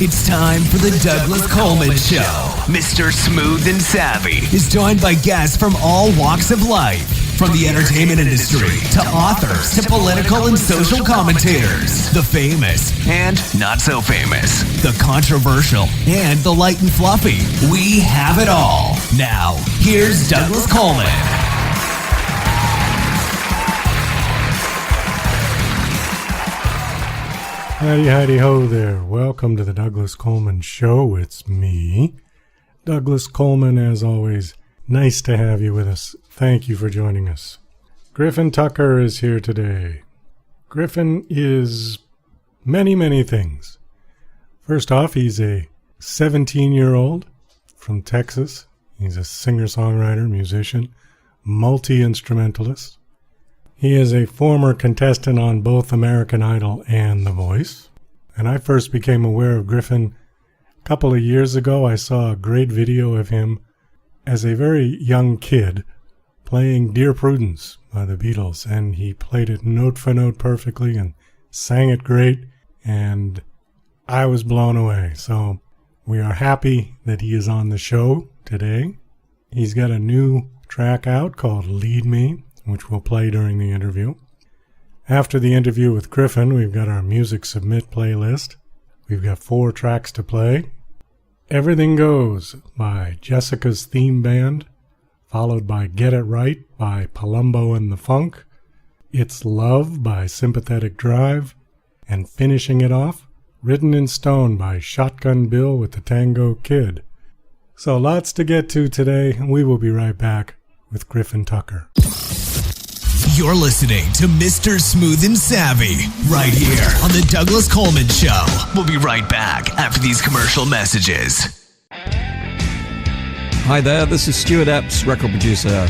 It's time for the Douglas Coleman Show. Mr. Smooth and Savvy is joined by guests from all walks of life, from the entertainment industry to authors to political and social commentators, the famous and not so famous, the controversial and the light and fluffy. We have it all. Now, here's Douglas Coleman. Howdy ho there. Welcome to the Douglas Coleman Show. It's me, Douglas Coleman, as always. Nice to have you with us. Thank you for joining us. Griffin Tucker is here today. Griffin is many things. First off, he's a 17-year-old from Texas. He's a singer-songwriter, musician, multi-instrumentalist. He is a former contestant on both American Idol and The Voice. And I first became aware of Griffin a couple of years ago. I saw a great video of him as a very young kid playing Dear Prudence by the Beatles. And he played it note for note perfectly and sang it great. And I was blown away. So we are happy that he is on the show today. He's got a new track out called Lead Me, which we'll play during the interview. After the interview with Griffin, we've got our Music Submit playlist. We've got 4 tracks to play. Everything Goes by Jessica's Theme Band, followed by Get It Right by Palumbo and the Funk, It's Love by Sympathetic Drive, and finishing it off, Written in Stone by Shotgun Bill with the Tango Kid. So lots to get to today, and we will be right back with Griffin Tucker. You're listening to Mr. Smooth and Savvy right here on the Douglas Coleman Show. We'll be right back after these commercial messages. Hi there, this is Stuart Epps, record producer.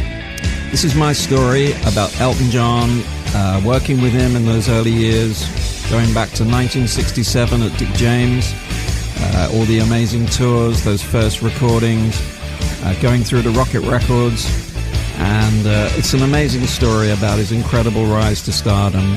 This is my story about Elton John, working with him in those early years, going back to 1967 at Dick James, all the amazing tours, those first recordings, going through to Rocket Records. And it's an amazing story about his incredible rise to stardom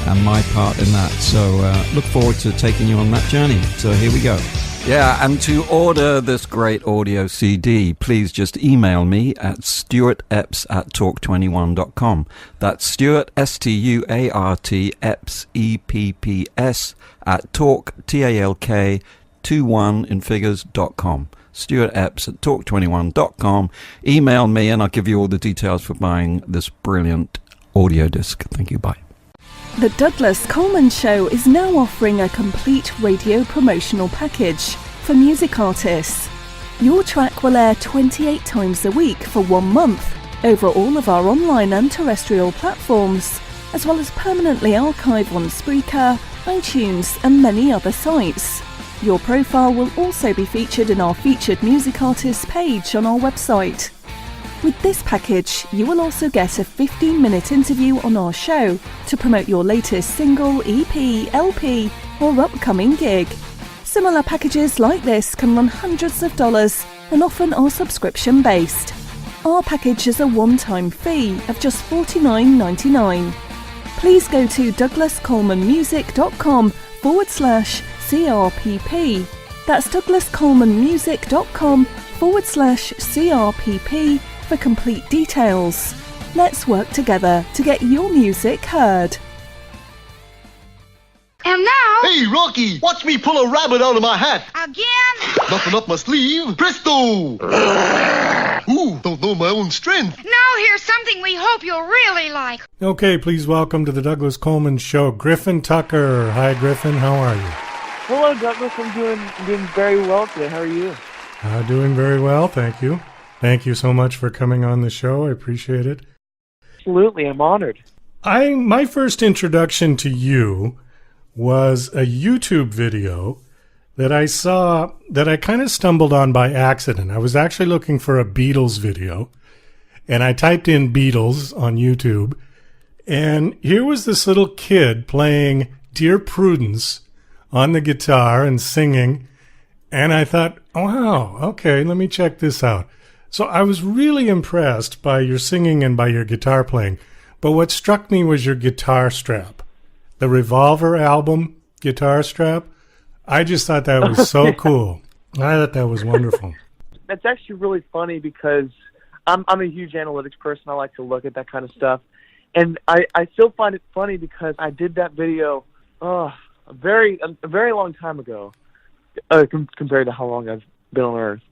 and my part in that. So look forward to taking you on that journey. So here we go. Yeah, and to order this great audio CD, please just email me at stuartepps@talk21.com. That's Stuart, Stuart, Epps, EPPS, at talk, TALK, 21 in figures.com. Stuart Epps at talk21.com. Email me and I'll give you all the details for buying this brilliant audio disc. Thank you. Bye. The Douglas Coleman Show is now offering a complete radio promotional package for music artists. Your track will air 28 times a week for 1 month over all of our online and terrestrial platforms, as well as permanently archive on Spreaker, iTunes and many other sites. Your profile will also be featured in our featured music artists page on our website. With this package, you will also get a 15-minute interview on our show to promote your latest single, EP, LP, or upcoming gig. Similar packages like this can run hundreds of dollars and often are subscription-based. Our package is a one-time fee of just $49.99. Please go to douglascolemanmusic.com/CRPP. That's douglascolemanmusic.com/CRPP for complete details. Let's work together to get your music heard. And now... Hey, Rocky, watch me pull a rabbit out of my hat. Again? Nothing up my sleeve. Presto! Ooh, don't know my own strength. Now here's something we hope you'll really like. Okay, please welcome to the Douglas Coleman Show, Griffin Tucker. Hi, Griffin. How are you? Hello, Douglas. I'm doing very well today. How are you? Doing very well, thank you. Thank you so much for coming on the show. I appreciate it. Absolutely, I'm honored. My first introduction to you was a YouTube video that I saw that I kind of stumbled on by accident. I was actually looking for a Beatles video, and I typed in Beatles on YouTube, and here was this little kid playing Dear Prudence on the guitar and singing, and I thought, wow, okay, let me check this out. So I was really impressed by your singing and by your guitar playing, but what struck me was your guitar strap. The Revolver album guitar strap. I just thought that was so cool. I thought that was wonderful. That's actually really funny because I'm a huge analytics person. I like to look at that kind of stuff. And I still find it funny because I did that video a very long time ago compared to how long I've been on Earth.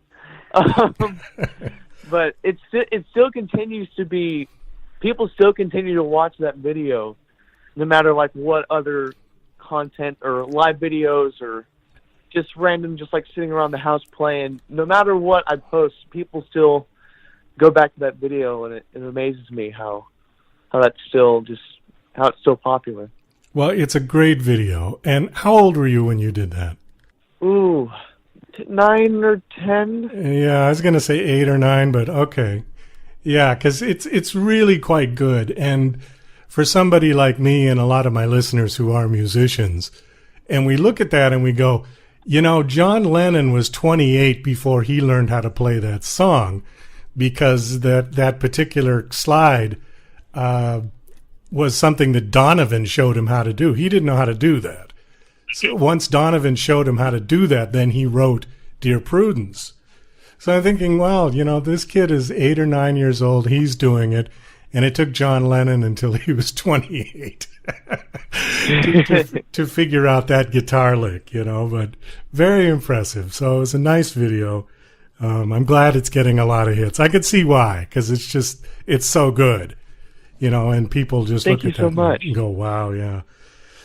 But it still continues to be, people still continue to watch that video no matter like what other content or live videos or just random, just like sitting around the house playing. No matter what I post, people still go back to that video, and it amazes me how it's still popular. Well, it's a great video. And how old were you when you did that? Ooh, 9 or 10. Yeah, I was going to say 8 or 9, but okay. Yeah, because it's really quite good. And for somebody like me and a lot of my listeners who are musicians, and we look at that and we go, you know, John Lennon was 28 before he learned how to play that song, because that particular slide was something that Donovan showed him how to do. He didn't know how to do that. So once Donovan showed him how to do that, then he wrote Dear Prudence. So I'm thinking, well, you know, this kid is 8 or 9 years old. He's doing it. And it took John Lennon until he was 28 to figure out that guitar lick, you know, but very impressive. So it was a nice video. I'm glad it's getting a lot of hits. I could see why, because it's so good, you know, and people just look at that and go, wow, yeah.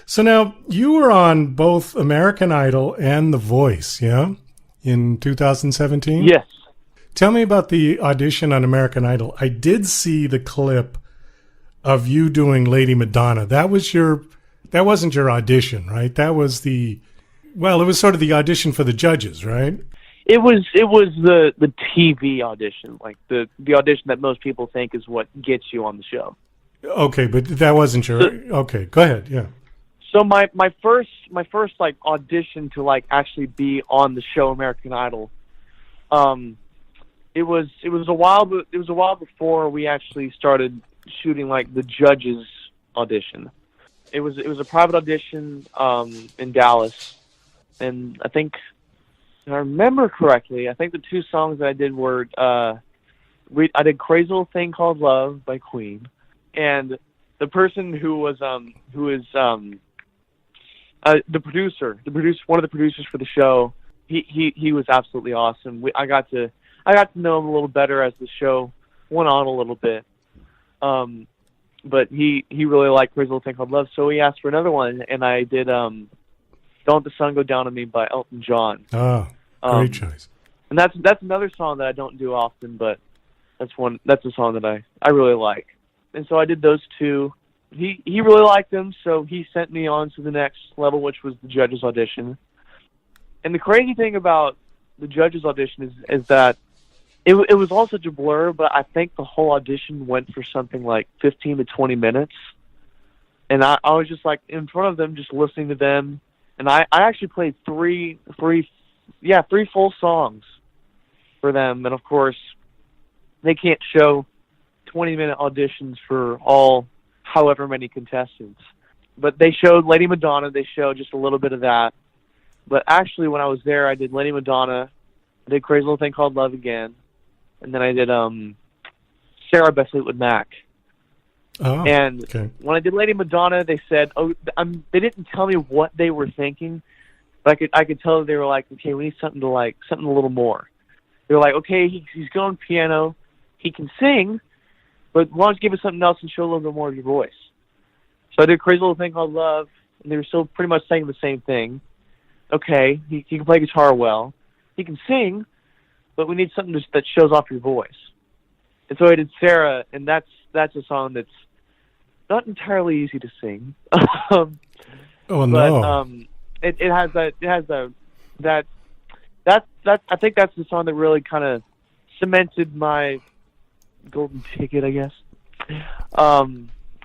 So now you were on both American Idol and The Voice, yeah, in 2017? Yes. Tell me about the audition on American Idol. I did see the clip of you doing Lady Madonna. That wasn't your audition, right? That was it was sort of the audition for the judges, right? It was the TV audition, like the audition that most people think is what gets you on the show. Okay, but that wasn't your. Okay, go ahead. Yeah. So my first like audition to like actually be on the show American Idol, it was a while before we actually started shooting like the judges audition. It was a private audition in Dallas, and I think, if I remember correctly, I think the two songs that I did were I did Crazy Little Thing Called Love by Queen, and the person who is the producer, one of the producers for the show, he was absolutely awesome. I got to know him a little better as the show went on a little bit. But he really liked Crazy Little Thing Called Love, so he asked for another one, and I did Don't Let the Sun Go Down on Me by Elton John. Oh, great choice. And that's another song that I don't do often, but that's a song that I really like. And so I did those two. He really liked them, so he sent me on to the next level, which was the judges audition. And the crazy thing about the judges audition is that it was all such a blur, but I think the whole audition went for something like 15 to 20 minutes. And I was just like in front of them, just listening to them. And I actually played three full songs for them. And of course, they can't show 20-minute auditions for all however many contestants. But they showed Lady Madonna. They showed just a little bit of that. But actually, when I was there, I did Lady Madonna. I did Crazy Little Thing Called Love again. And then I did Sarah by Fleetwood Mac. Oh, and okay. When I did Lady Madonna, they said, they didn't tell me what they were thinking, but I could tell they were like, okay, we need something a little more. They were like, okay, he's good on piano, he can sing, but why don't you give us something else and show a little bit more of your voice? So I did Crazy Little Thing Called Love, and they were still pretty much saying the same thing. Okay, he can play guitar well, he can sing, but we need something that shows off your voice. And so I did Sarah, and that's a song that's not entirely easy to sing. Oh no! But it has that I think that's the song that really kind of cemented my golden ticket, I guess.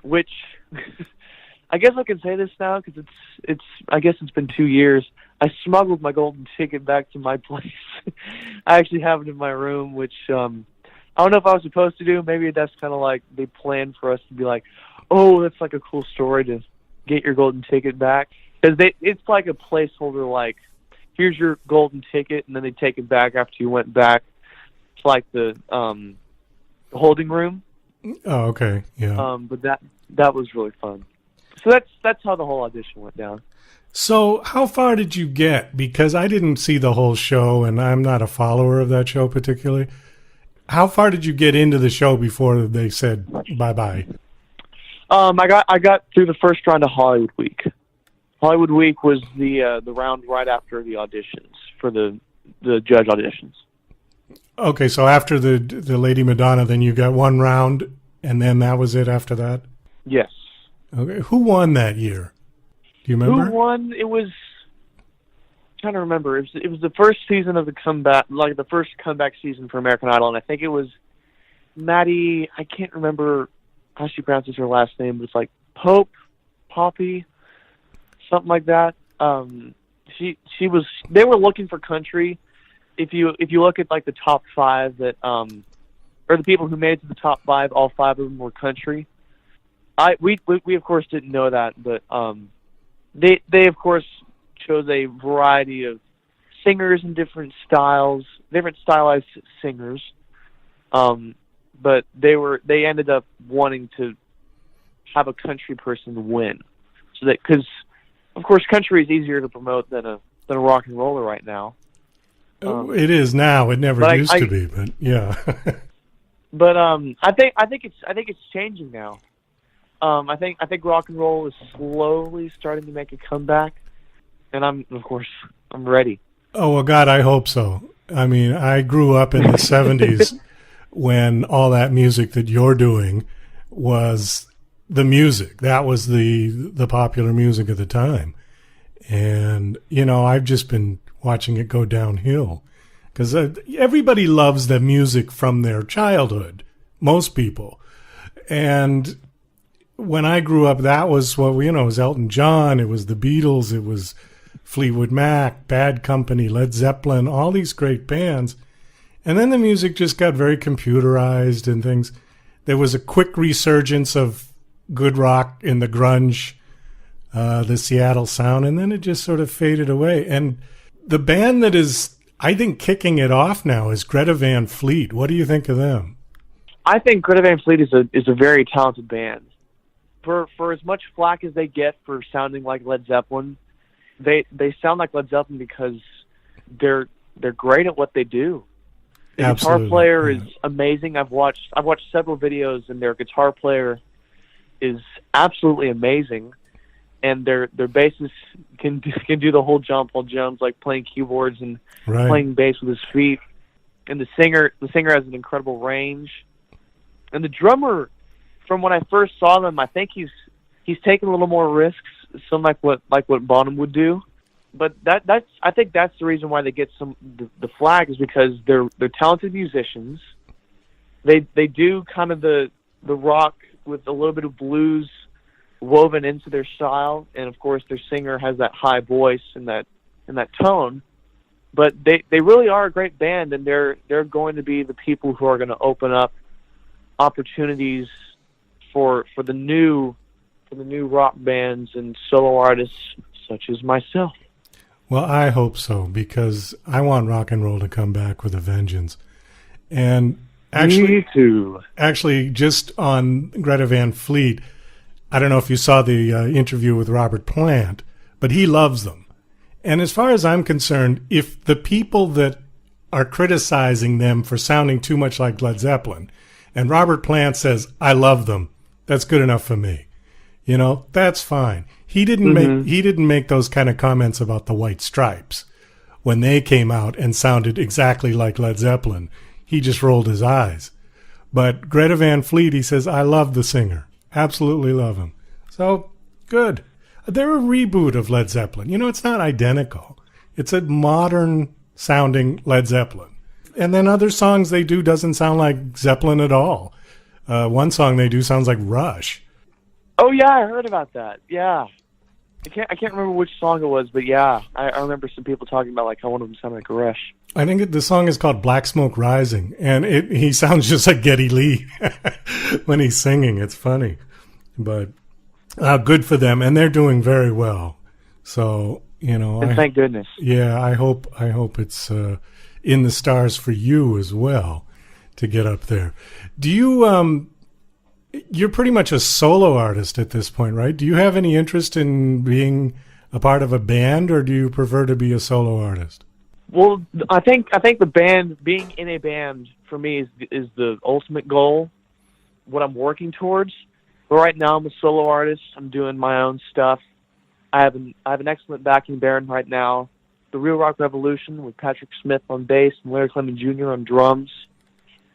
Which I guess I can say this now because I guess it's been 2 years. I smuggled my golden ticket back to my place. I actually have it in my room, which I don't know if I was supposed to do. Maybe that's kind of like they planned for us to be like, oh, that's like a cool story to get your golden ticket back. Because it's like a placeholder, like here's your golden ticket, and then they take it back after you went back to like the holding room. Oh, okay, yeah. But that was really fun. So that's how the whole audition went down. So how far did you get? Because I didn't see the whole show, and I'm not a follower of that show particularly. How far did you get into the show before they said bye-bye? I got through the first round of Hollywood Week. Hollywood Week was the round right after the auditions for the judge auditions. Okay, so after the Lady Madonna, then you got one round, and then that was it after that? Yes. Okay, who won that year? Do you remember? Who won? It was... I'm trying to remember. It was the first season of the comeback, like the first comeback season for American Idol, and I think it was Maddie... I can't remember how she pronounces her last name, but it's like Poppy, something like that. She was... They were looking for country. If you look at like the top 5 that or the people who made it to the top 5, all 5 of them were country. We of course didn't know that, but they of course chose a variety of singers in different styles, different stylized singers. But they ended up wanting to have a country person win, so that, because of course country is easier to promote than a rock and roller right now. It is now. It never used to be, but yeah. But I think it's changing now. I think rock and roll is slowly starting to make a comeback, and I'm ready. Oh well, God, I hope so. I mean, I grew up in the 70s when all that music that you're doing was the music. That was the popular music at the time, and I've just been watching it go downhill, because everybody loves the music from their childhood, most people. And when I grew up, that was what it was Elton John, it was the Beatles, it was Fleetwood Mac, Bad Company, Led Zeppelin, all these great bands. And then the music just got very computerized and things. There was a quick resurgence of good rock in the grunge, the Seattle sound, and then it just sort of faded away. And the band that is, I think, kicking it off now is Greta Van Fleet. What do you think of them? I think Greta Van Fleet is a very talented band. For as much flack as they get for sounding like Led Zeppelin, they sound like Led Zeppelin because they're great at what they do. The guitar player is amazing. I've watched several videos, and their guitar player is absolutely amazing. And their bassist can do the whole John Paul Jones, like playing keyboards and playing bass with his feet. And the singer has an incredible range. And the drummer, from when I first saw them, I think he's taken a little more risks, some like what Bonham would do. But I think that's the reason why they get the flag, is because they're talented musicians. They do kind of the rock with a little bit of blues woven into their style, and of course their singer has that high voice and that tone. But they really are a great band, and they're going to be the people who are going to open up opportunities for the new rock bands and solo artists such as myself. Well, I hope so, because I want rock and roll to come back with a vengeance. And actually, me too. Actually, just on Greta Van Fleet, I don't know if you saw the interview with Robert Plant, but he loves them. And as far as I'm concerned, if the people that are criticizing them for sounding too much like Led Zeppelin, and Robert Plant says, I love them, that's good enough for me. That's fine. He didn't make those kind of comments about the White Stripes when they came out and sounded exactly like Led Zeppelin. He just rolled his eyes. But Greta Van Fleet, he says, I love the singer. Absolutely love him. So, good. They're a reboot of Led Zeppelin. It's not identical. It's a modern-sounding Led Zeppelin. And then other songs they do doesn't sound like Zeppelin at all. One song they do sounds like Rush. Oh, yeah, I heard about that. Yeah. I can't remember which song it was, but yeah, I remember some people talking about like how one of them sounded like Rush. I think the song is called Black Smoke Rising, and he sounds just like Geddy Lee when he's singing. It's funny. But good for them, and they're doing very well. So And thank goodness. Yeah, I hope it's in the stars for you as well to get up there. Do you you're pretty much a solo artist at this point, right? Do you have any interest in being a part of a band, or do you prefer to be a solo artist? Well, I think the band, being in a band for me is the ultimate goal, what I'm working towards. But right now I'm a solo artist. I'm doing my own stuff. I have an excellent backing band right now, the Real Rock Revolution, with Patrick Smith on bass and Larry Clement Jr. on drums.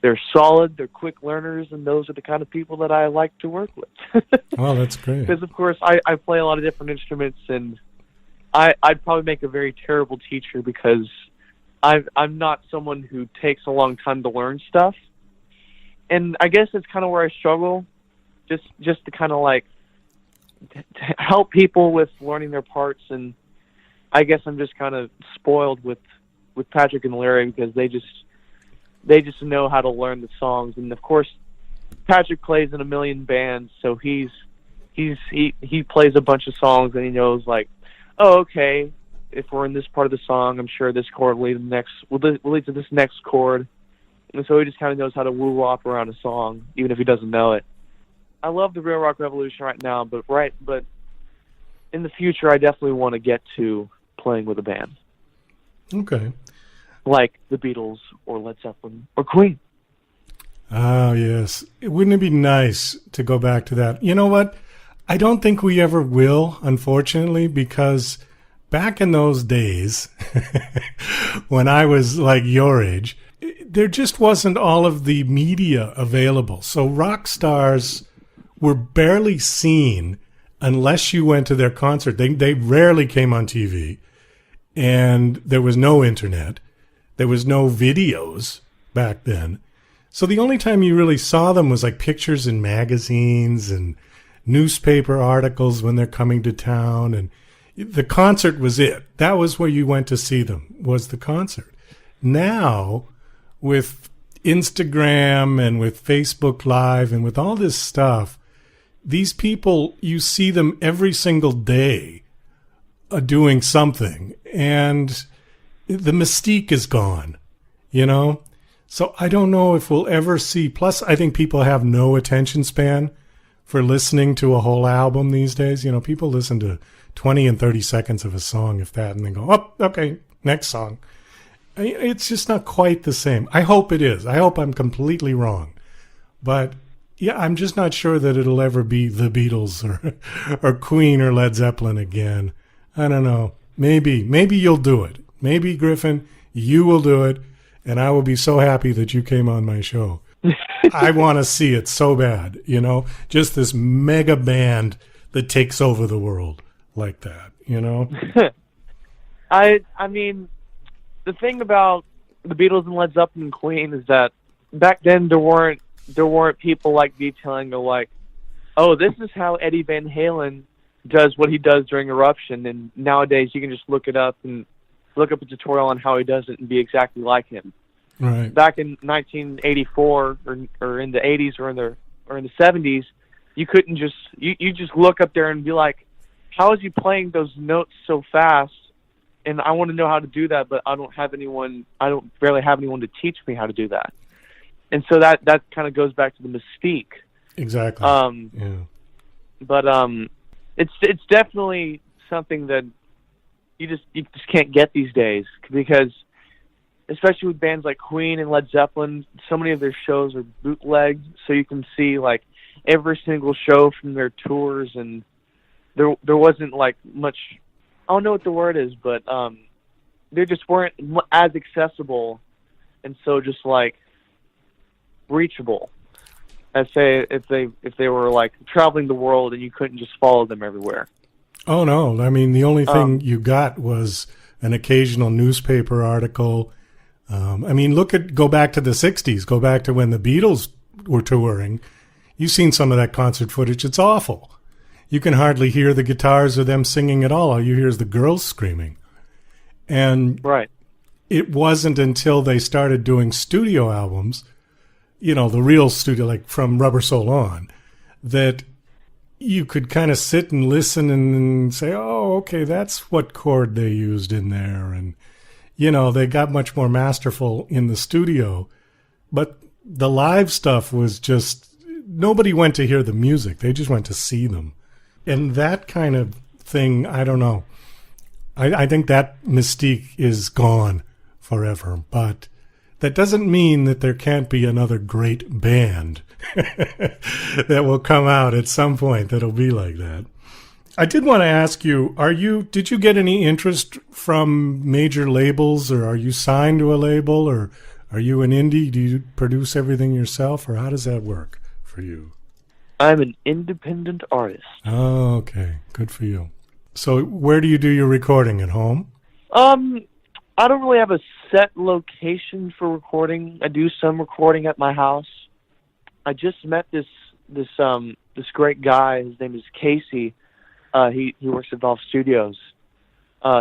They're solid, they're quick learners, and those are the kind of people that I like to work with. Oh, that's great. Because, of course, I play a lot of different instruments, and I'd probably make a very terrible teacher because I'm not someone who takes a long time to learn stuff. And I guess it's kind of where I struggle, just to kind of like to help people with learning their parts. And I guess I'm just kind of spoiled with Patrick and Larry because they just know how to learn the songs. And of course, Patrick plays in a million bands, so he plays a bunch of songs and he knows, like, oh, okay, if we're in this part of the song, I'm sure this chord will lead to this next chord. And so he just kind of knows how to woo-wop around a song, even if he doesn't know it. I love the Real Rock Revolution right now, but in the future, I definitely want to get to playing with a band. Okay. Like the Beatles or Led Zeppelin or Queen. Oh, yes. Wouldn't it be nice to go back to that? You know what? I don't think we ever will, unfortunately, because back in those days, when I was like your age, there just wasn't all of the media available. So rock stars were barely seen unless you went to their concert. They rarely came on TV, and there was no internet. There was no videos back then. So the only time you really saw them was like pictures in magazines and newspaper articles when they're coming to town. And the concert was it. That was where you went to see them, was the concert. Now, with Instagram and with Facebook Live and with all this stuff, these people, you see them every single day doing something. And the mystique is gone, So I don't know if we'll ever see. Plus, I think people have no attention span for listening to a whole album these days. People listen to 20 and 30 seconds of a song, if that, and then go, oh, okay, next song. It's just not quite the same. I hope it is. I hope I'm completely wrong. But, yeah, I'm just not sure that it'll ever be the Beatles or Queen or Led Zeppelin again. I don't know. Maybe you'll do it. Maybe, Griffin, you will do it, and I will be so happy that you came on my show. I want to see it so bad, just this mega band that takes over the world like that, I mean, the thing about the Beatles and Led Zeppelin and Queen is that back then there weren't people like detailing like, oh, this is how Eddie Van Halen does what he does during Eruption, and nowadays you can just look up a tutorial on how he does it and be exactly like him. Right. Back in 1984 or in the 80s or in the 70s, you couldn't just you just look up there and be like, how is he playing those notes so fast? And I want to know how to do that, but I don't barely have anyone to teach me how to do that. And so that kind of goes back to the mystique. Exactly. Yeah. But it's definitely something that you just can't get these days, because especially with bands like Queen and Led Zeppelin, so many of their shows are bootlegged, so you can see like every single show from their tours, and there wasn't like much, I don't know what the word is, but they just weren't as accessible, and so just like reachable as say if they were like traveling the world and you couldn't just follow them everywhere. Oh no, I mean the only thing you got was an occasional newspaper article. Go back to the 60s, go back to when the Beatles were touring. You've seen some of that concert footage. It's awful. You can hardly hear the guitars or them singing at all. All you hear is the girls screaming. And right. It wasn't until they started doing studio albums, the real studio, like from Rubber Soul on, that you could kind of sit and listen and say, oh, okay, that's what chord they used in there. And, you know, they got much more masterful in the studio. But the live stuff was just, nobody went to hear the music. They just went to see them. And that kind of thing, I don't know. I think that mystique is gone forever. But that doesn't mean that there can't be another great band that will come out at some point that'll be like that. I did want to ask you, did you get any interest from major labels, or are you signed to a label, or are you an indie? Do you produce everything yourself, or how does that work for you? I'm an independent artist. Oh, okay. Good for you. So where do you do your recording? At home? I don't really have a set location for recording. I do some recording at my house. I just met this great guy. His name is Casey. He works at Valve Studios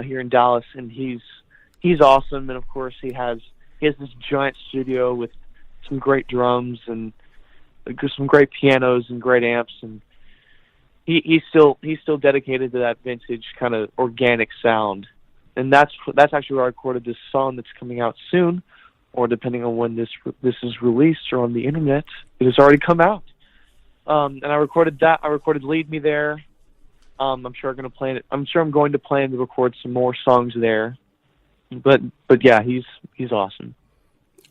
here in Dallas, and he's awesome. And of course, he has this giant studio with some great drums and some great pianos and great amps, and he's still dedicated to that vintage kind of organic sound. And that's actually where I recorded this song that's coming out soon, or depending on when this is released or on the internet, it has already come out. And I recorded that. I recorded "Lead Me" there. I'm sure I'm going to plan to record some more songs there. But yeah, he's awesome.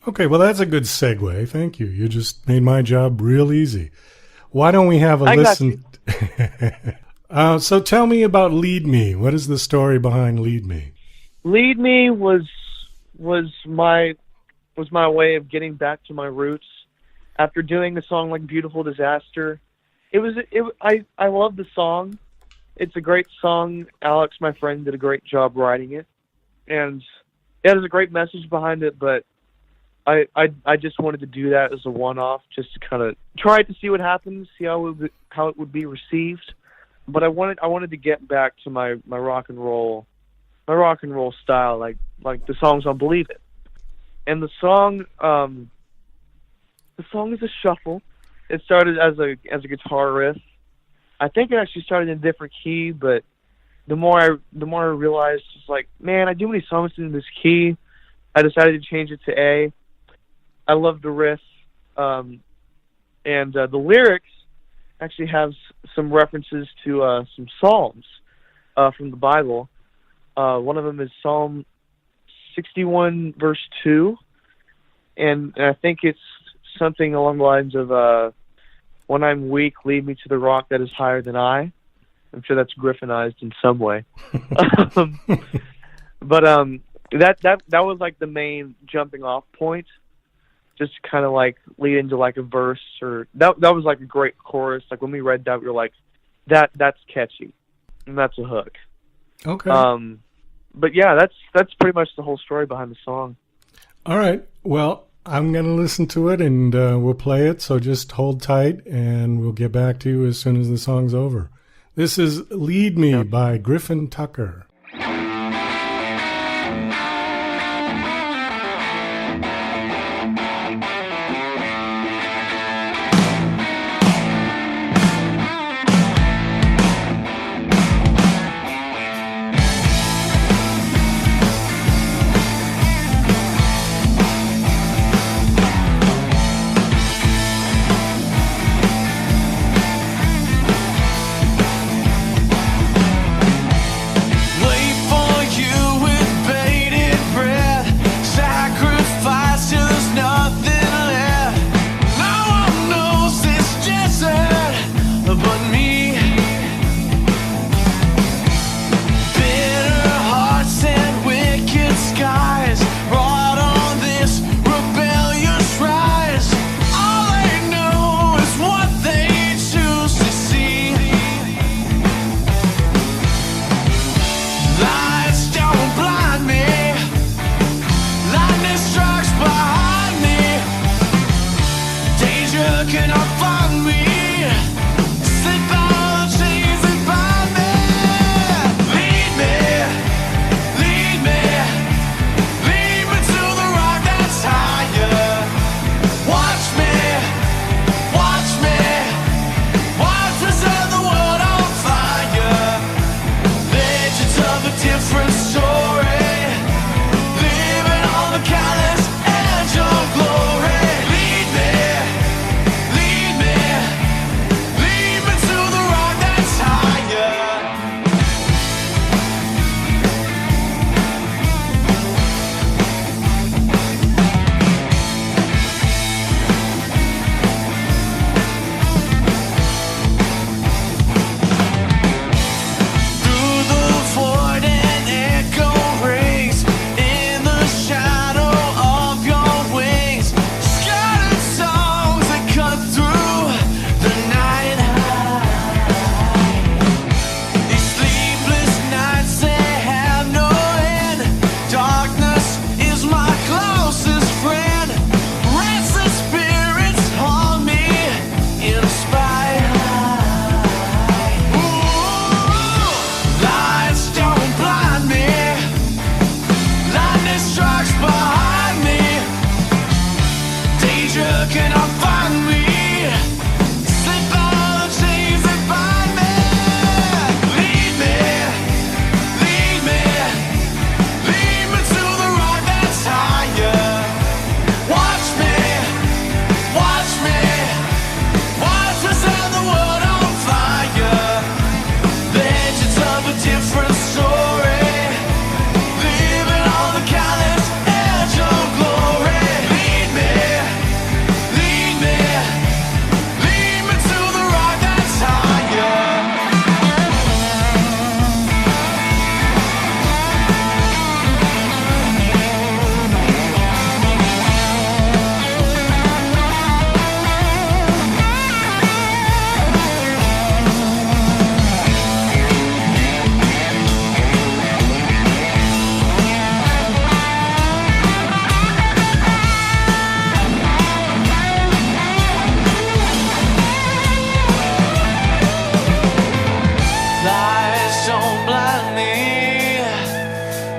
Okay, well, that's a good segue. Thank you. You just made my job real easy. Why don't we have a listen? So tell me about "Lead Me." What is the story behind "Lead Me"? "Lead Me" was my way of getting back to my roots after doing a song like "Beautiful Disaster." I love the song. It's a great song. Alex, my friend, did a great job writing it, and there's a great message behind it. But I just wanted to do that as a one-off, just to kind of try to see what happens, see how it would be received. But I wanted to get back to my rock and roll style, like the songs on "Believe It." And the song is a shuffle. It started as a guitar riff. I think it actually started in a different key, but the more I realized, it's like, man, I do many songs in this key. I decided to change it to A. I love the riff, and the lyrics actually have some references to some psalms from the Bible. One of them is Psalm 61, verse 2, and I think it's something along the lines of, "When I'm weak, lead me to the rock that is higher than I." I'm sure that's Griffinized in some way. But that was like the main jumping off point, just kind of like lead into like a verse, or that was like a great chorus. Like when we read that, we were like, that's catchy, and that's a hook. Okay. But yeah, that's pretty much the whole story behind the song. All right. Well, I'm going to listen to it, and we'll play it, so just hold tight, and we'll get back to you as soon as the song's over. This is "Lead Me" by Griffin Tucker. Well,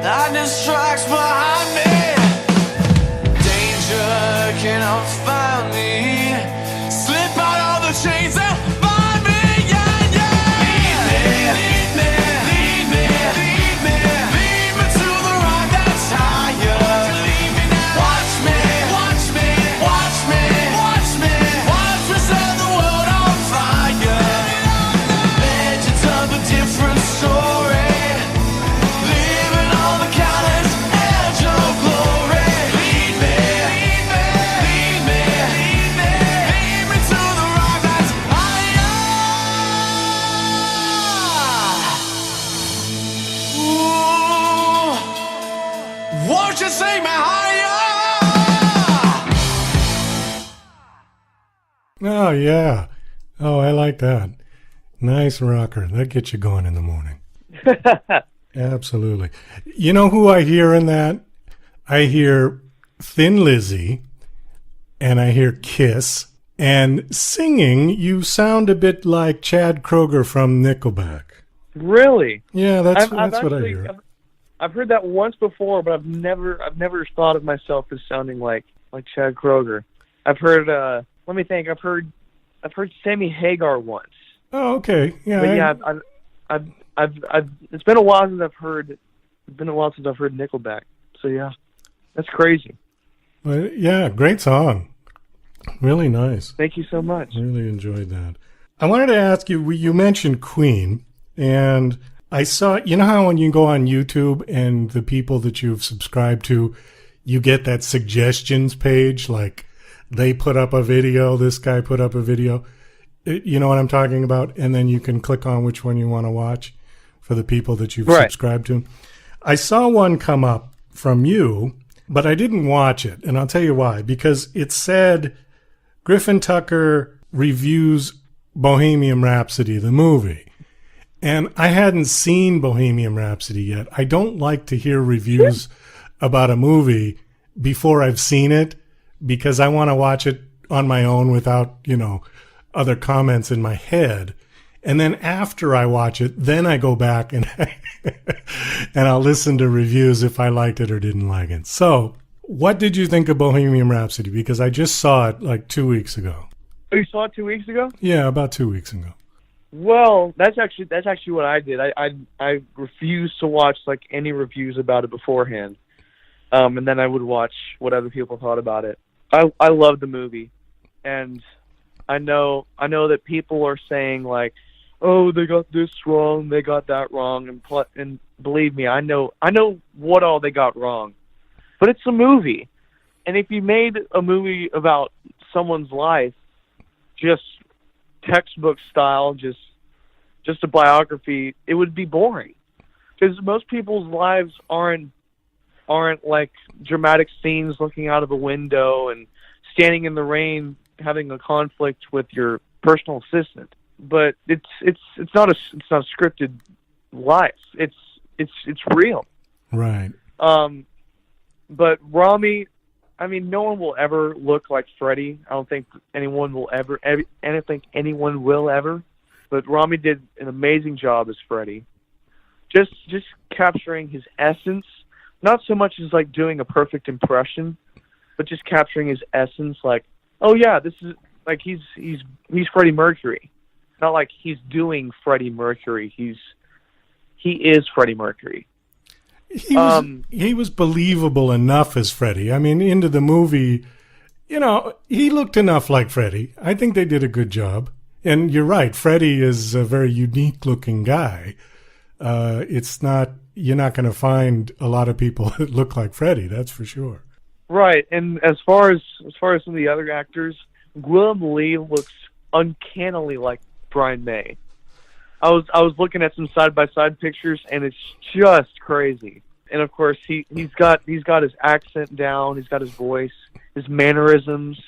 Lightning strikes behind me. Danger cannot find me. Slip out all the chains that bind me. Yeah, yeah. Lead me, lead me, lead me, lead me to the rock that's higher. Lead me now. Watch me, watch me, watch me, watch me, watch me set the world on fire. Legends of a different story. Won't you sing me higher? Oh, yeah. Oh, I like that. Nice rocker. That gets you going in the morning. Absolutely. You know who I hear in that? I hear Thin Lizzy, and I hear Kiss. And singing, you sound a bit like Chad Kroeger from Nickelback. Really? Yeah, that's I've what I actually, hear. I've heard that once before, but I've never thought of myself as sounding like Chad Kroeger. I've heard let me think. I've heard Sammy Hagar once. Oh, okay. Yeah. But yeah, I've it's been a while since I've heard Nickelback. So yeah, that's crazy. Well, yeah, great song. Really nice. Thank you so much. Really enjoyed that. I wanted to ask you, you mentioned Queen, and I saw, you know how when you go on YouTube and the people that you've subscribed to, you get that suggestions page, like they put up a video, this guy put up a video. You know what I'm talking about? And then you can click on which one you want to watch for the people that you've subscribed to. I saw one come up from you, but I didn't watch it. And I'll tell you why. Because it said Griffin Tucker reviews Bohemian Rhapsody, the movie. And I hadn't seen Bohemian Rhapsody yet. I don't like to hear reviews about a movie before I've seen it, because I want to watch it on my own without, other comments in my head. And then after I watch it, then I go back and and I'll listen to reviews if I liked it or didn't like it. So what did you think of Bohemian Rhapsody? Because I just saw it like 2 weeks ago. Oh, you saw it 2 weeks ago? Yeah, about 2 weeks ago. Well, that's actually what I did. I refused to watch like any reviews about it beforehand, and then I would watch what other people thought about it. I love the movie, and I know that people are saying like, oh, they got this wrong, they got that wrong, and believe me, I know what all they got wrong, but it's a movie, and if you made a movie about someone's life, just textbook style, just a biography, it would be boring, because most people's lives aren't like dramatic scenes looking out of a window and standing in the rain having a conflict with your personal assistant. But it's not a scripted life. It's real. Right. But Rami, I mean, no one will ever look like Freddie. I don't think anyone will ever. I don't think anyone will ever. But Rami did an amazing job as Freddie, just capturing his essence. Not so much as like doing a perfect impression, but just capturing his essence. Like, oh yeah, this is like he's Freddie Mercury. Not like he's doing Freddie Mercury. He is Freddie Mercury. He was believable enough as Freddie. I mean, into the movie, he looked enough like Freddie. I think they did a good job. And you're right, Freddie is a very unique-looking guy. You're not going to find a lot of people that look like Freddie, that's for sure. Right, and as far as some of the other actors, Gwilym Lee looks uncannily like Brian May. I was looking at some side-by-side pictures, and it's just crazy. And of course, he's got his accent down, he's got his voice, his mannerisms.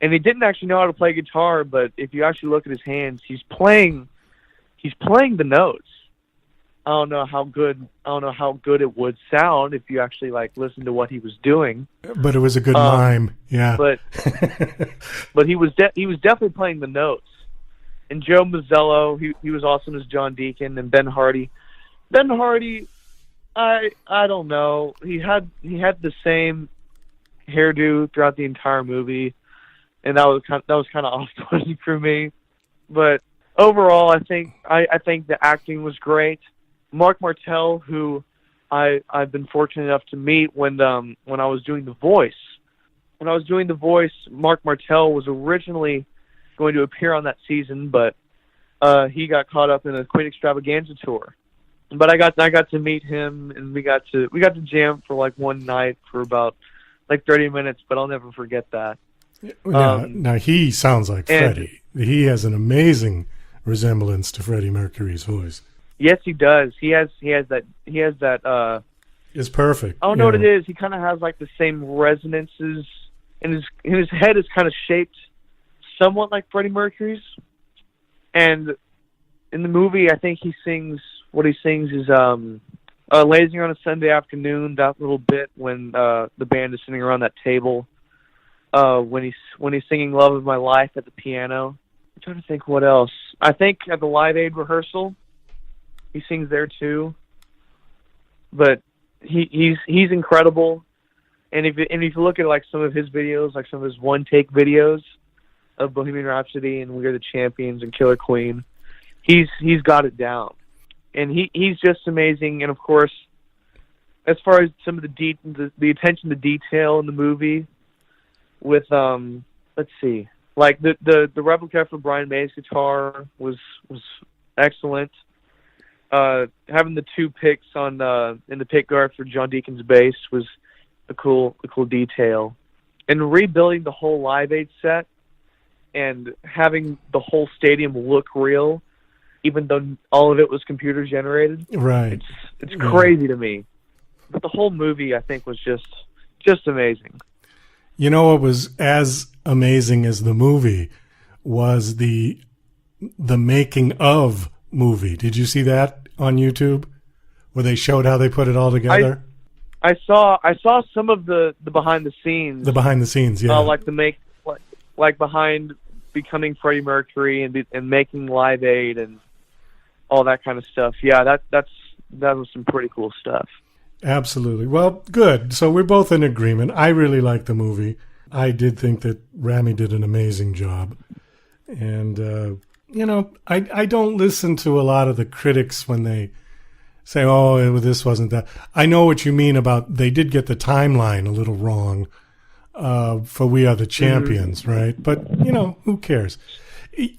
And he didn't actually know how to play guitar, but if you actually look at his hands, he's playing the notes. I don't know how good it would sound if you actually like listen to what he was doing. But it was a good mime, yeah. But he was definitely playing the notes. And Joe Mazzello, he was awesome as John Deacon, and Ben Hardy. Ben Hardy, I don't know. He had the same hairdo throughout the entire movie, and that was kind of off-putting for me. But overall, I think the acting was great. Mark Martell, who I've been fortunate enough to meet when I was doing The Voice. When I was doing The Voice, Mark Martell was originally going to appear on that season, but he got caught up in a Queen Extravaganza tour. But I got to meet him, and we got to jam for like one night for about like 30 minutes. But I'll never forget that. Now he sounds like Freddie. He has an amazing resemblance to Freddie Mercury's voice. Yes, he does. He has that. It's perfect. I don't know what it is. He kind of has like the same resonances, and his head is kind of shaped somewhat like Freddie Mercury's. And in the movie, I think he sings. What he sings is "Lazy on a Sunday Afternoon." That little bit when the band is sitting around that table. When he's singing "Love of My Life" at the piano. I'm trying to think what else. I think at the Live Aid rehearsal, he sings there too. But he's incredible. And if you look at like some of his videos, like some of his one-take videos of Bohemian Rhapsody and We Are the Champions and Killer Queen, he's got it down. And he's just amazing. And of course, as far as some of the attention to detail in the movie, with let's see, like the replica for Brian May's guitar was excellent. Having the two picks in the pick guard for John Deacon's bass was a cool detail. And rebuilding the whole Live Aid set and having the whole stadium look real, even though all of it was computer generated. Right. It's crazy to me. But the whole movie, I think, was just amazing. You know what was as amazing as the movie was the making of movie. Did you see that on YouTube where they showed how they put it all together? I saw some of the behind the scenes. The behind the scenes, yeah. Like behind becoming Freddie Mercury and making Live Aid and all that kind of stuff. Yeah, that was some pretty cool stuff. Absolutely. Well, good. So we're both in agreement. I really liked the movie. I did think that Rami did an amazing job. And, I don't listen to a lot of the critics when they say, oh, this wasn't that. I know what you mean about they did get the timeline a little wrong for We Are the Champions, mm-hmm. right? But, who cares?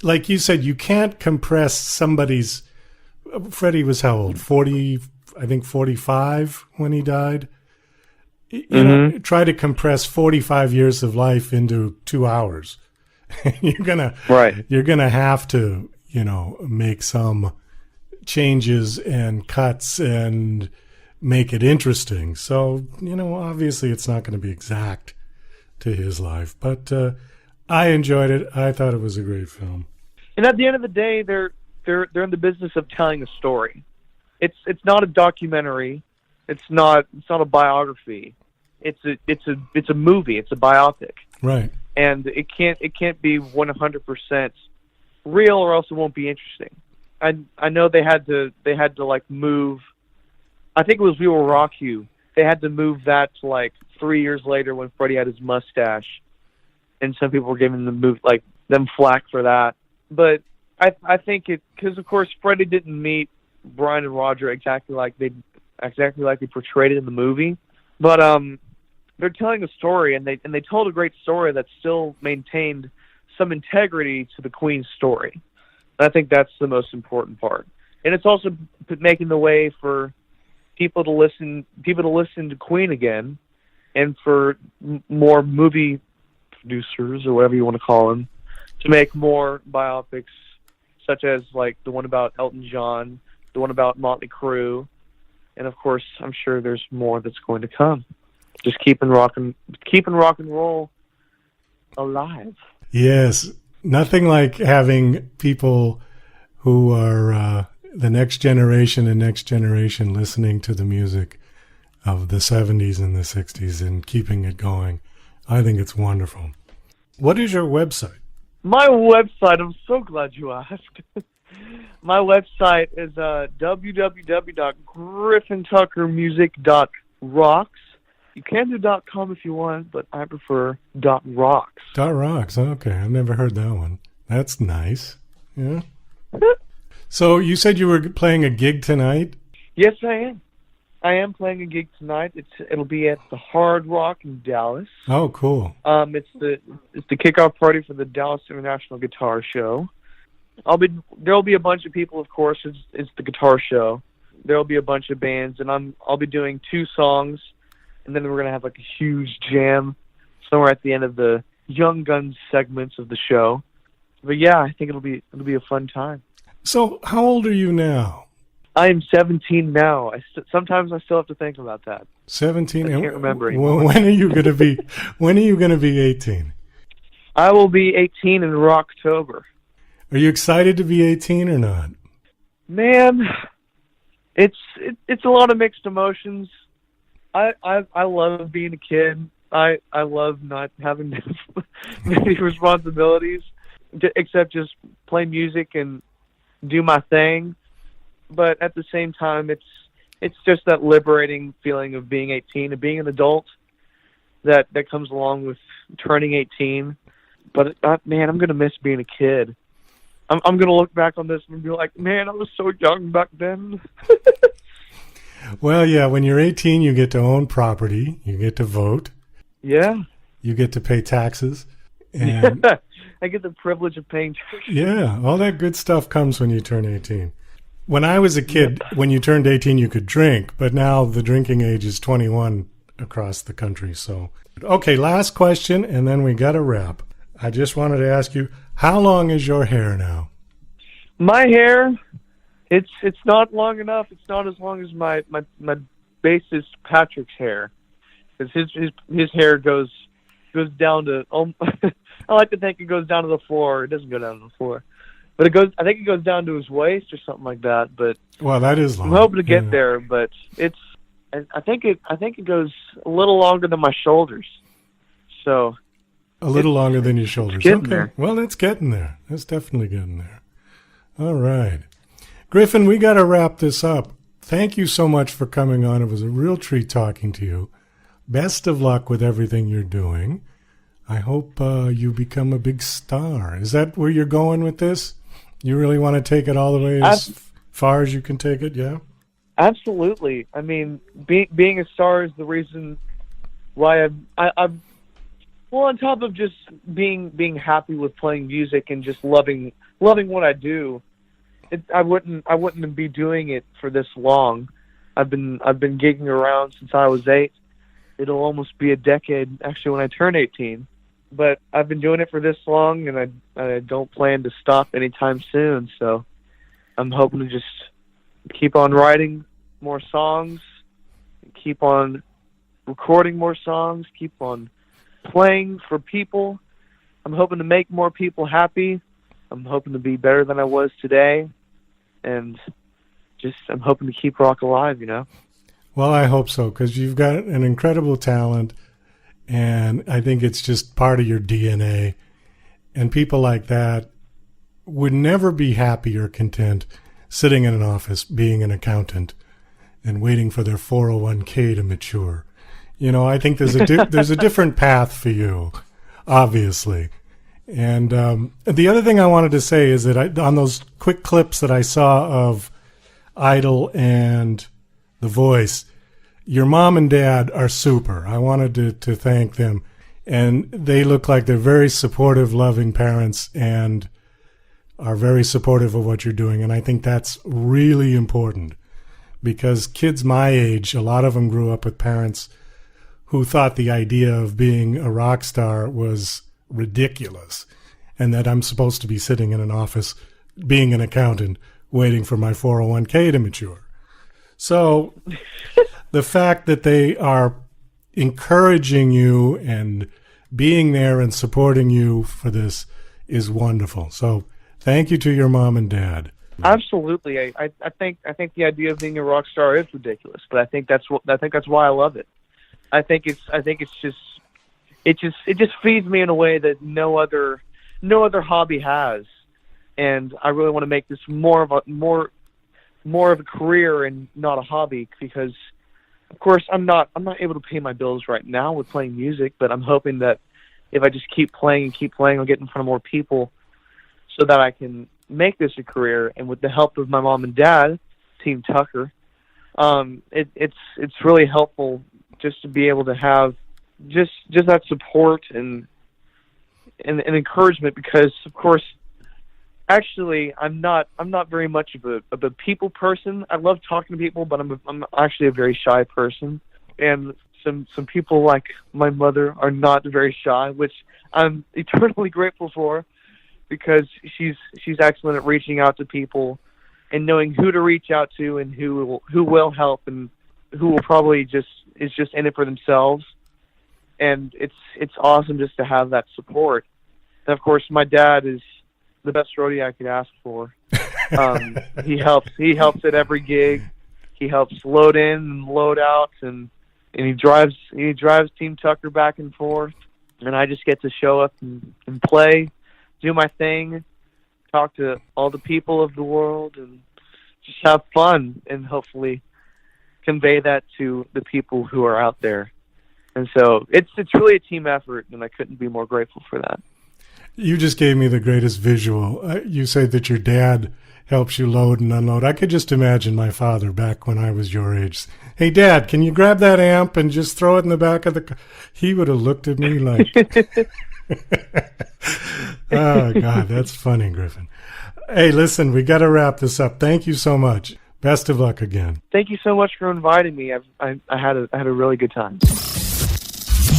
Like you said, you can't compress somebody's... Freddie was how old? 40... I think 45 when he died. Try to compress 45 years of life into 2 hours. You're gonna have to, make some changes and cuts and make it interesting. So, obviously it's not going to be exact to his life, but I enjoyed it. I thought it was a great film. And at the end of the day, they're in the business of telling a story. It's not a documentary. It's not a biography. It's a movie. It's a biopic. Right. And it can't be 100% real, or else it won't be interesting. I know they had to like move. I think it was We Will Rock You. They had to move that to like 3 years later when Freddie had his mustache, and some people were giving them flack for that. But I think because of course Freddie didn't meet Brian and Roger exactly like they portrayed it in the movie, but they're telling a story, and they told a great story that still maintained some integrity to the Queen's story. And I think that's the most important part, and it's also making the way for people to listen to Queen again, and for more movie producers or whatever you want to call them to make more biopics, such as like the one about Elton John, the one about Motley Crue, and of course, I'm sure there's more that's going to come. Just keeping rock and roll alive. Yes, nothing like having people who are the next generation and next generation listening to the music of the 70s and the 60s and keeping it going. I think it's wonderful. What is your website? My website, I'm so glad you asked. My website is www.griffintuckermusic.rocks. You can do .com if you want, but I prefer .rocks. .rocks. Okay, I've never heard that one. That's nice. Yeah. So you said you were playing a gig tonight? Yes, I am. I am playing a gig tonight. It'll be at the Hard Rock in Dallas. Oh, cool. It's the kickoff party for the Dallas International Guitar Show. There'll be a bunch of people, of course. It's the guitar show. There'll be a bunch of bands, and I'll be doing 2 songs, and then we're gonna have like a huge jam somewhere at the end of the Young Guns segments of the show. But yeah, I think it'll be a fun time. So, how old are you now? I am 17 now. Sometimes I still have to think about that. 17. I can't remember anymore. When are you gonna be? When are you gonna be 18? I will be 18 in Rocktober. Are you excited to be 18 or not? Man, it's a lot of mixed emotions. I love being a kid. I love not having many responsibilities, except just play music and do my thing. But at the same time, it's just that liberating feeling of being 18 and being an adult that comes along with turning 18. But man, I'm gonna miss being a kid. I'm gonna look back on this and be like, man, I was so young back then. Well, yeah, when you're 18, you get to own property, you get to vote. Yeah. You get to pay taxes. And I get the privilege of paying taxes. Yeah, all that good stuff comes when you turn 18. When I was a kid, when you turned 18, you could drink, but now the drinking age is 21 across the country. So, okay, last question, and then we got to wrap. I just wanted to ask you, how long is your hair now? My hair, it's not long enough. It's not as long as my bassist Patrick's hair. Because his hair goes down to I like to think it goes down to the floor. It doesn't go down to the floor. But I think it goes down to his waist or something like that. But well, that is long. I'm hoping to get there, but I think it goes a little longer than my shoulders. So a little longer than your shoulders. Okay. There. Well, it's getting there. It's definitely getting there. All right. Griffin, we got to wrap this up. Thank you so much for coming on. It was a real treat talking to you. Best of luck with everything you're doing. I hope you become a big star. Is that where you're going with this? You really want to take it all the way as far as you can take it, yeah? Absolutely. I mean, being a star is the reason why I've well, on top of just being happy with playing music and just loving what I do, I wouldn't be doing it for this long. I've been gigging around since I was 8. It'll almost be a decade actually when I turn 18. But I've been doing it for this long, and I don't plan to stop anytime soon. So I'm hoping to just keep on writing more songs, keep on recording more songs, keep on playing for people. I'm hoping to make more people happy. I'm hoping to be better than I was today. And just I'm hoping to keep rock alive, you know? Well, I hope so, because you've got an incredible talent. And I think it's just part of your DNA. And people like that would never be happy or content sitting in an office being an accountant and waiting for their 401k to mature. You know, I think there's a different path for you, obviously. And the other thing I wanted to say is that on those quick clips that I saw of Idol and The Voice, your mom and dad are super. I wanted to thank them. And they look like they're very supportive, loving parents and are very supportive of what you're doing. And I think that's really important because kids my age, a lot of them grew up with parents who thought the idea of being a rock star was ridiculous and that I'm supposed to be sitting in an office being an accountant waiting for my 401k to mature. So the fact that they are encouraging you and being there and supporting you for this is wonderful. So thank you to your mom and dad. Absolutely. I think the idea of being a rock star is ridiculous, but I think that's why I love it. I think it just feeds me in a way that no other hobby has. and I really want to make this more of a career and not a hobby, because of course I'm not able to pay my bills right now with playing music, but I'm hoping that if I just keep playing, I'll get in front of more people so that I can make this a career. And with the help of my mom and dad, Team Tucker, it's really helpful just to be able to have just that support and encouragement, because of course, actually, I'm not very much of a people person. I love talking to people, but I'm actually a very shy person, and some people like my mother are not very shy, which I'm eternally grateful for, because she's excellent at reaching out to people and knowing who to reach out to and who will help and who will probably is just in it for themselves. And it's awesome just to have that support. And of course, my dad is the best roadie I could ask for. He helps at every gig. He helps load in and load out, and he drives Team Tucker back and forth. And I just get to show up and play, do my thing, talk to all the people of the world, and just have fun, and hopefully convey that to the people who are out there. And so it's really a team effort, and I couldn't be more grateful for that. You just gave me the greatest visual. You said that your dad helps you load and unload. I could just imagine my father back when I was your age. Hey, Dad, can you grab that amp and just throw it in the back of the car? He would have looked at me like... Oh, God, that's funny, Griffin. Hey, listen, we got to wrap this up. Thank you so much. Best of luck again. Thank you so much for inviting me. I had a really good time.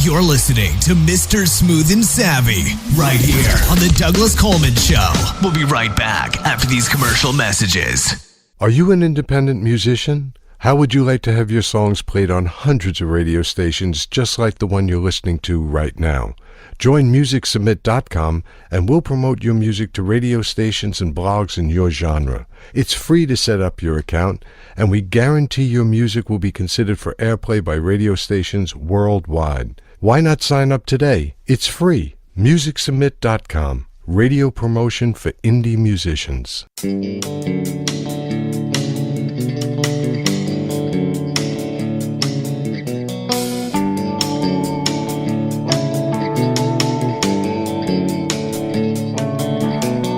You're listening to Mr. Smooth and Savvy right here on the Douglas Coleman Show. We'll be right back after these commercial messages. Are you an independent musician? How would you like to have your songs played on hundreds of radio stations just like the one you're listening to right now? Join MusicSubmit.com and we'll promote your music to radio stations and blogs in your genre. It's free to set up your account, and we guarantee your music will be considered for airplay by radio stations worldwide. Why not sign up today? It's free. MusicSubmit.com. Radio promotion for indie musicians.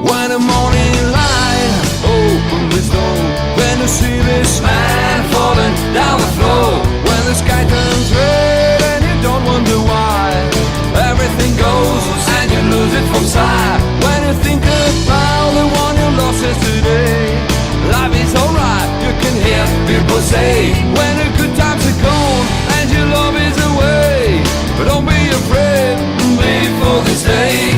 When the morning light opens the door, when you see this man falling down the floor, when the sky turns red and you don't wonder why, everything goes and you lose it from sight. When you think about the one you lost yesterday, life is alright, you can hear people say, when the good times are gone and your love is away, but don't be afraid, live for this day.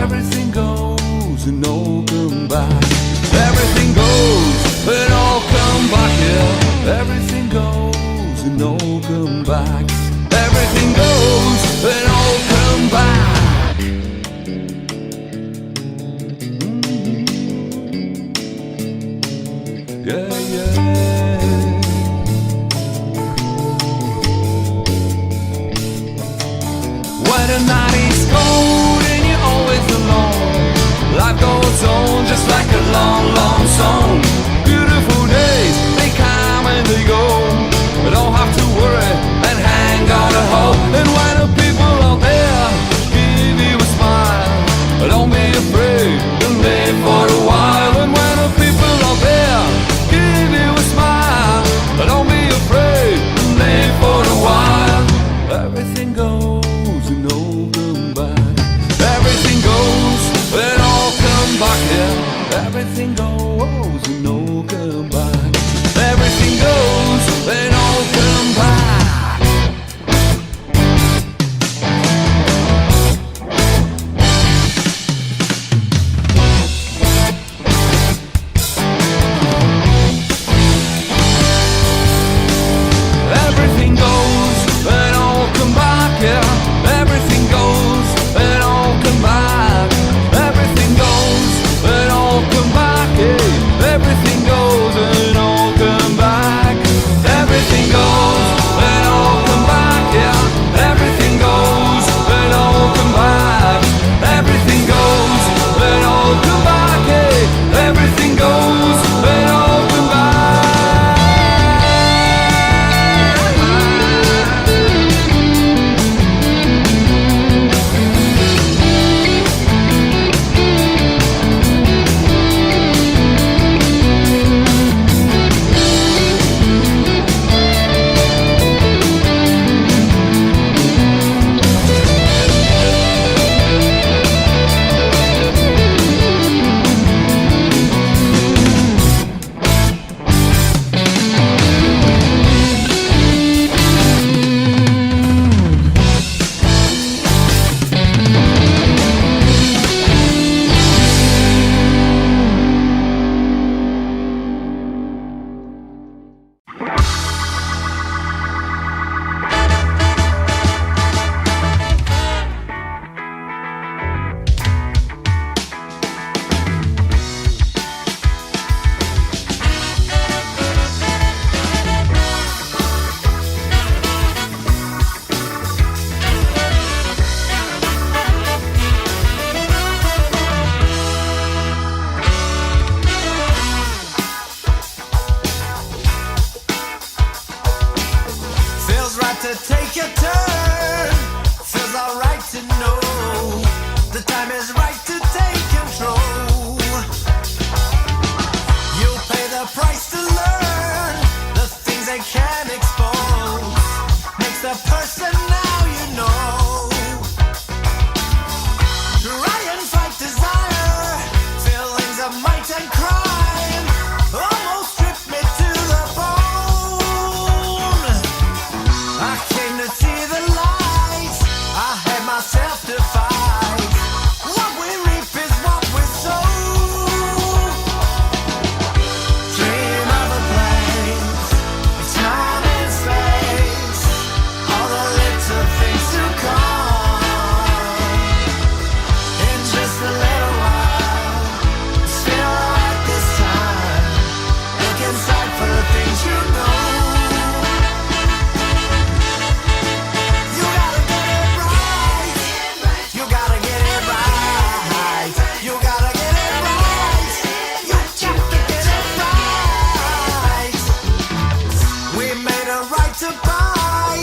Everything goes and all come back. Everything goes and all come back, yeah. Everything goes and all come back. Everything goes and all come back. Yeah, yeah. When the night is cold and you're always alone, life goes on just like a long, long song. Beautiful days, they come and they go, but don't have to worry and hang on to hope. And when the people out there give you a smile, don't be afraid to live for a while. And when the people out there give you a smile, don't be afraid to live for a while. Everything goes and all come back. Everything goes and all come back, yeah. Everything goes and take your turn. Feels alright to know the time is right to take control. You'll pay the price to learn the things they can't expose. Makes a person now you know. Try and fight desire, feelings of might and crime almost strip me to the bone. I came to see the light, I had myself to fight. What we reap is what we sow. Dream of a place, of time and space, all the little things to come. In just a little while, it's feel like this time. Look inside for the things you know. You gotta get it right. You gotta get it right. You gotta get it right. You got to get it right. We made a right to buy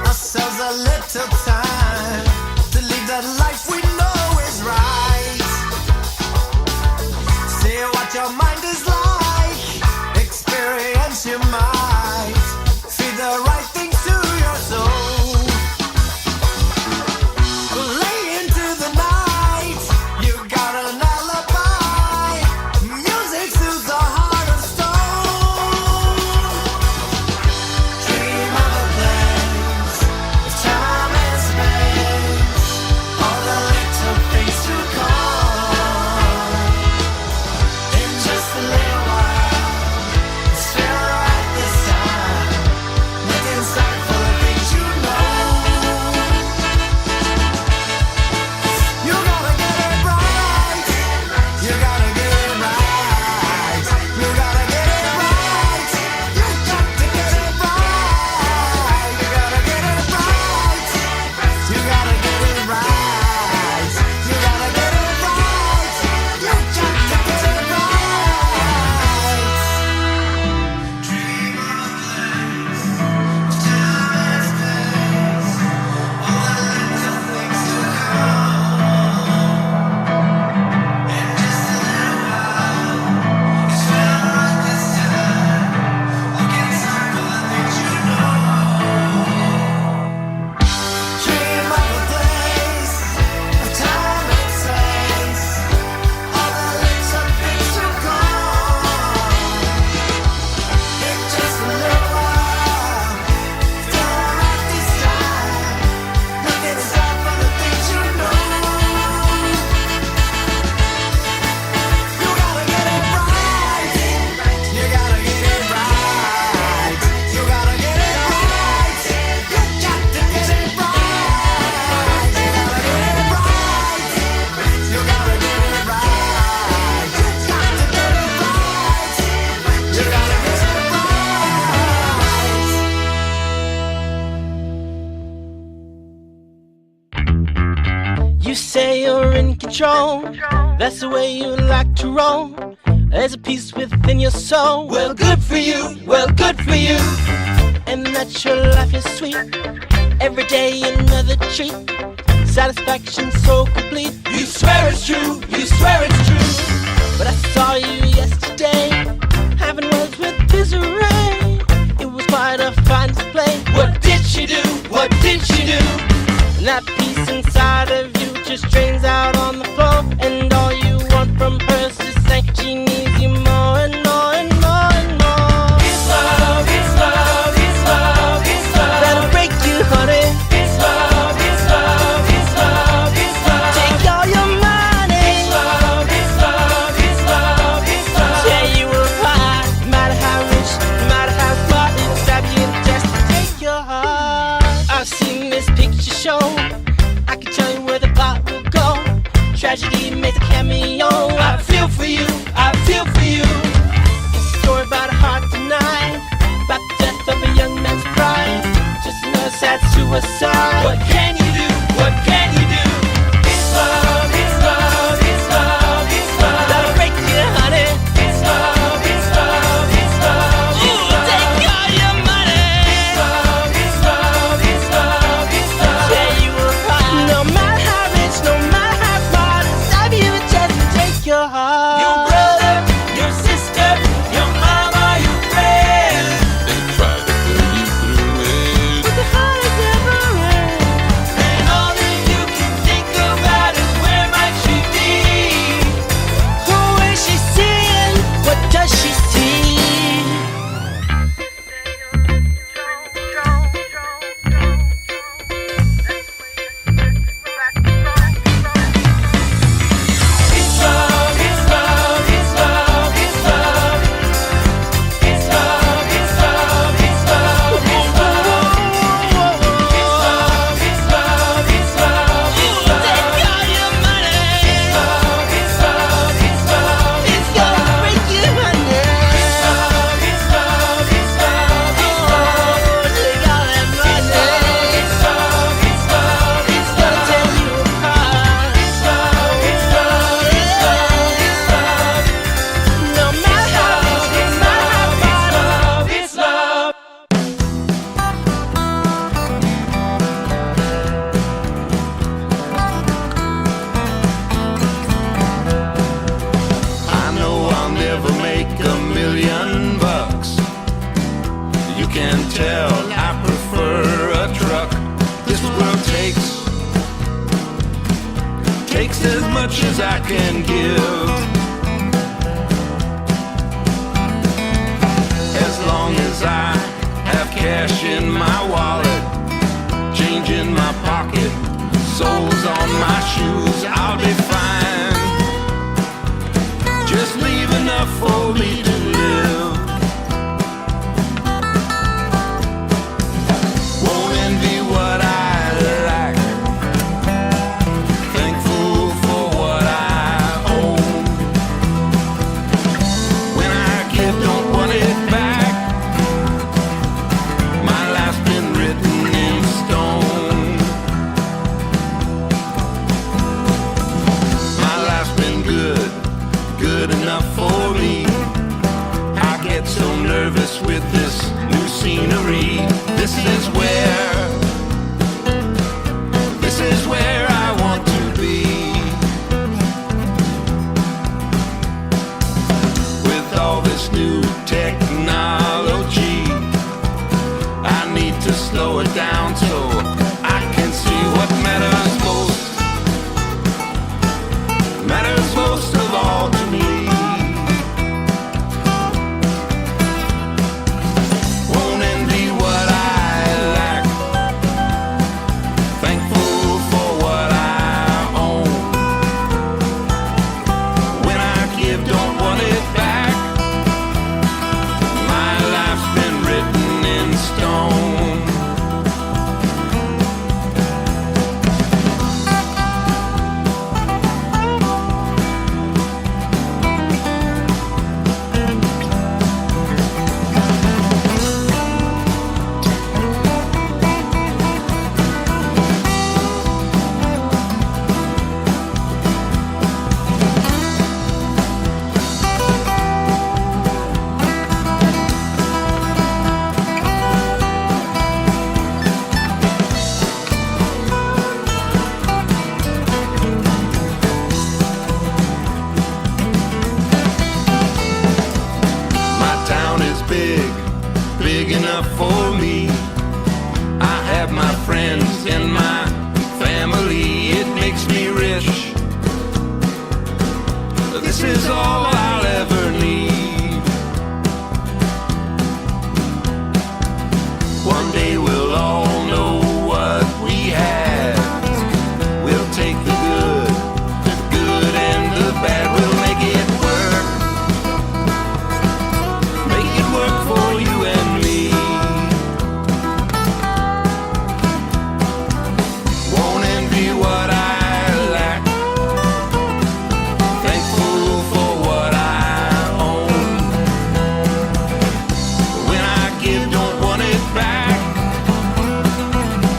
ourselves a little time to live the life we know is right. See what your mind is like, experience your might, feed the right things to your soul. Lay into the night, you got an alibi. Music soothes the heart of stone. Dream of a place, of time and space, all the little things to come. In just a little while, it's feel right this time. Look inside for the things you know. You gotta get it right. You gotta get it right. You gotta get it right. You got to get it right. You gotta get it right. You gotta get it right. You gotta get it right. You got to get it right. Dream of a place, of time and space, all the little things to come. In just a little while, it's feel right this time. Look inside for the things you know. Dream of a place, of time and space, all the little things to come. In just a little while, feel right this time. Look inside for the things you know. You gotta get it right. You gotta get it right. You gotta get it right. You got to get it right. You gotta get it right. You gotta get it right. You got to get it right. You gotta get it right. You say you're in control, that's the way you like to roll. There's a peace within your soul. Well, good for you, well, good for you. And that your life is sweet. Every day another treat. Satisfaction so complete. You swear it's true, you swear it's true. But I saw you yesterday, having words with Desiree. It was quite a fine display. What did she do? What did she do? And that peace inside of you just drains out on the floor. And all you want from her is to say she needs you more and more and more and more. It's love, it's love, it's love, it's love. That'll break you, honey. It's love, it's love, it's love, it's love. Take all your money. It's love, it's love, it's love, it's love. Say you were right, no matter how rich, no matter how smart, it's stab you in the chest to take your heart. I've seen this picture show, I can tell you where the plot will go. Tragedy makes a cameo. I feel for you, I feel for you. It's a story about a heart tonight, about the death of a young man's pride. Just another sad suicide. What can you do? What can you do? It's love, it's love, it's love, it's love. That'll break you, honey. It's love, it's love, it's love. Ooh, take all your money. It's love, it's love, it's love. this world takes as much as I can give. As long as I have cash in my wallet, change in my pocket, soles on my shoes, I'll be fine. Just leave enough for me to live. Won't envy what I lack, thankful for what I own. When I give, don't want it back. My life's been written in stone. My life's been good enough for me. I get so nervous with this new scenery. This is where I want to be. With all this new technology, I need to slow it down so I can see what matters most of all to me. Won't envy what I lack, thankful for what I own. When I give, don't want it back. My life's been written in stone. My town is big enough for me. I have my friends and my family. It makes me rich. This is all I'll ever need. One day we'll all know what we had. We'll take the good and the bad. We'll make it work. Make it work for you and me. Won't envy what I lack, thankful for what I own. When I give, don't want it back.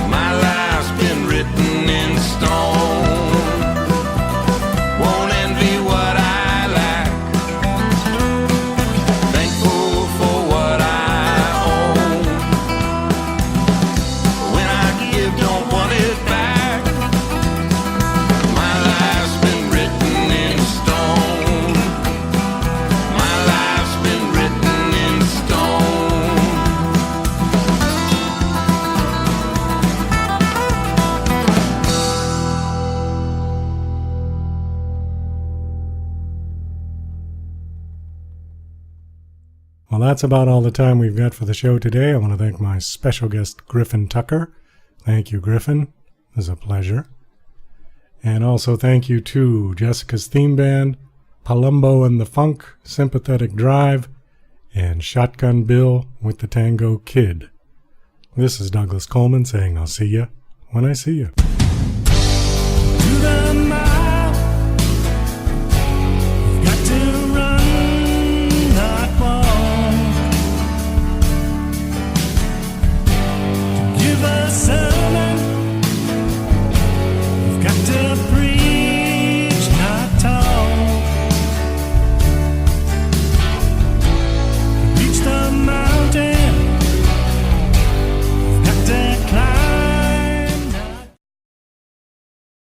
My life's been written in stone. Won't envy what I lack, thankful for what I own. When I give, don't want it back. My life's been written in stone. My life's been written in stone. Well, that's about all the time we've got for the show today. I want to thank my special guest, Griffin Tucker. Thank you, Griffin. It was a pleasure. And also thank you to Jessica's Theme Band, Palumbo and the Funk, Sympathetic Drive, and Shotgun Bill with the Tango Kid. This is Douglas Coleman saying I'll see ya when I see ya.